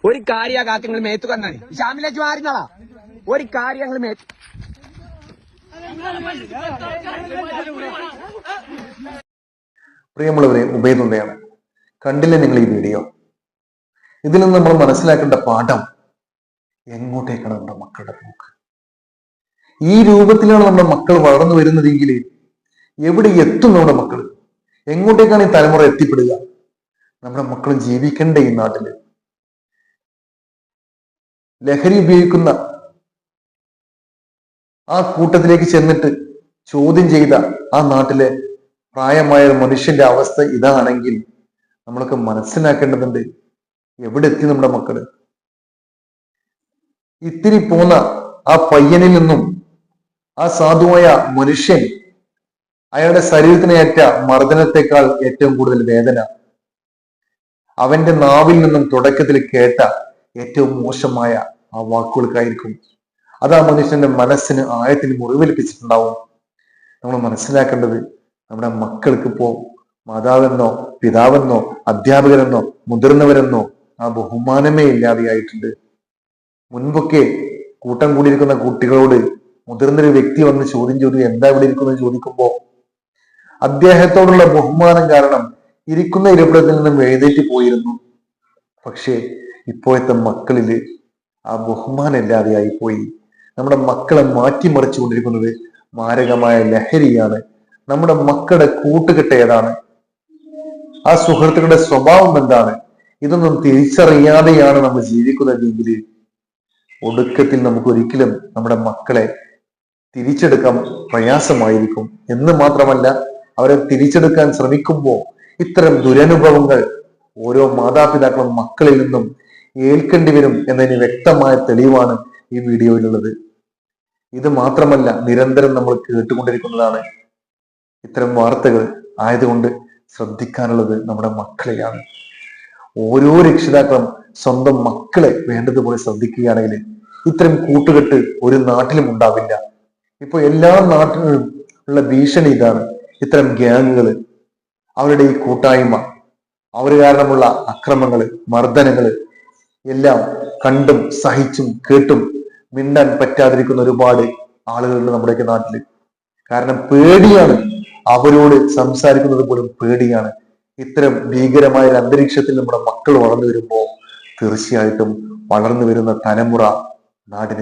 ഒരു കാര്യ കാക്കങ്ങൾ മേത്തു കന്നാണ് ഷാമിലേക്ക് മാറുന്നതാ ഒരു കാര്യങ്ങൾ മേത്ത് പ്രിയമുള്ളവരെ, ഉബൈദുള്ളയാണ്. കണ്ടില്ലേ നിങ്ങൾ ഈ വീഡിയോ? ഇതിൽ നിന്ന് നമ്മൾ മനസ്സിലാക്കേണ്ട പാഠം, എങ്ങോട്ടേക്കാണ് നമ്മുടെ മക്കളുടെ പോക്ക്? ഈ രൂപത്തിലാണ് നമ്മുടെ മക്കൾ വളർന്നു വരുന്നതെങ്കിൽ എവിടെ എത്തും നമ്മുടെ മക്കൾ? എങ്ങോട്ടേക്കാണ് ഈ തലമുറ എത്തിപ്പെടുക? നമ്മുടെ മക്കളും ജീവിക്കേണ്ട ഈ നാട്ടില് ലഹരി ഉപയോഗിക്കുന്ന ആ കൂട്ടത്തിലേക്ക് ചെന്നിട്ട് ചോദ്യം ചെയ്ത ആ നാട്ടിലെ പ്രായമായ ഒരു മനുഷ്യന്റെ അവസ്ഥ ഇതാണെങ്കിൽ നമ്മളൊക്കെ മനസ്സിലാക്കേണ്ടതുണ്ട്, എവിടെ എത്തി നമ്മുടെ മക്കള്? ഇത്തിരി പോന്ന ആ പയ്യനിൽ നിന്നും ആ സാധുവായ മനുഷ്യൻ അയാളുടെ ശരീരത്തിനേറ്റ മർദ്ദനത്തെക്കാൾ ഏറ്റവും കൂടുതൽ വേദന അവന്റെ നാവിൽ നിന്നും തുടക്കത്തിൽ കേട്ട ഏറ്റവും മോശമായ ആ വാക്കുകൾക്കായിരിക്കും. അത് ആ മനുഷ്യന്റെ മനസ്സിന് ആഴത്തിൽ മുറിവേൽപ്പിച്ചിട്ടുണ്ടാവും. നമ്മൾ മനസ്സിലാക്കേണ്ടത്, നമ്മുടെ മക്കൾക്ക് ഇപ്പോ മാതാവെന്നോ പിതാവെന്നോ അധ്യാപകരെന്നോ മുതിർന്നവരെന്നോ ആ ബഹുമാനമേ ഇല്ലാതെയായിട്ടുണ്ട്. മുൻപൊക്കെ കൂട്ടം കൂടിയിരിക്കുന്ന കുട്ടികളോട് മുതിർന്നൊരു വ്യക്തി വന്ന് ചോദ്യം എന്താ ഇവിടെ ഇരിക്കുന്നത് ചോദിക്കുമ്പോ അദ്ദേഹത്തോടുള്ള ബഹുമാനം കാരണം ഇരിക്കുന്ന ഇരിപ്പിടത്തിൽ നിന്നും എഴുന്നേറ്റ് പോയിരുന്നു. പക്ഷേ ഇപ്പോഴത്തെ മക്കളില് ആ ബഹുമാനം ഇല്ലാതെയായി പോയി. നമ്മുടെ മക്കളെ മാറ്റിമറിച്ചു കൊണ്ടിരിക്കുന്നത് മാരകമായ ലഹരിയാണ്. നമ്മുടെ മക്കളുടെ കൂട്ടുകെട്ട് ഏതാണ്? ആ സുഹൃത്തുക്കളുടെ സ്വഭാവം എന്താണ്? ഇതൊന്നും തിരിച്ചറിയാതെയാണ് നമ്മൾ ജീവിക്കുന്നതെങ്കിൽ ഒടുക്കത്തിൽ നമുക്ക് ഒരിക്കലും നമ്മുടെ മക്കളെ തിരിച്ചെടുക്കാൻ പ്രയാസമായിരിക്കും. എന്ന് മാത്രമല്ല, അവരെ തിരിച്ചെടുക്കാൻ ശ്രമിക്കുമ്പോൾ ഇത്തരം ദുരനുഭവങ്ങൾ ഓരോ മാതാപിതാക്കളും മക്കളിൽ നിന്നും ഏൽക്കേണ്ടി വരും എന്നതിന് വ്യക്തമായ തെളിവാണ് ഈ വീഡിയോയിലുള്ളത്. ഇത് മാത്രമല്ല, നിരന്തരം നമ്മൾ കേട്ടുകൊണ്ടിരിക്കുന്നതാണ് ഇത്തരം വാർത്തകൾ. ആയതുകൊണ്ട് ശ്രദ്ധിക്കാനുള്ളത് നമ്മുടെ മക്കളെയാണ്. ഓരോ രക്ഷിതാക്കളും സ്വന്തം മക്കളെ വേണ്ടതുപോലെ ശ്രദ്ധിക്കുകയാണെങ്കിൽ ഇത്തരം കൂട്ടുകെട്ട് ഒരു നാട്ടിലും ഉണ്ടാവില്ല. ഇപ്പൊ എല്ലാ നാട്ടിലും ഉള്ള ഭീഷണി ഇതാണ്. ഇത്തരം ഗ്യാങ്ങുകൾ, അവരുടെ ഈ കൂട്ടായ്മ, അവർ കാരണമുള്ള അക്രമങ്ങള്, മർദ്ദനങ്ങള് എല്ലാം കണ്ടും സഹിച്ചും കേട്ടും മിണ്ടാൻ പറ്റാതിരിക്കുന്ന ഒരുപാട് ആളുകളുണ്ട് നമ്മുടെയൊക്കെ നാട്ടില്. കാരണം പേടിയാണ്, അവരോട് സംസാരിക്കുന്നത് പോലും പേടിയാണ്. ഇത്തരം ഭീകരമായ ഒരു അന്തരീക്ഷത്തിൽ നമ്മുടെ മക്കൾ വളർന്നു വരുമ്പോൾ തീർച്ചയായിട്ടും വളർന്നു വരുന്ന തലമുറ നാടിന്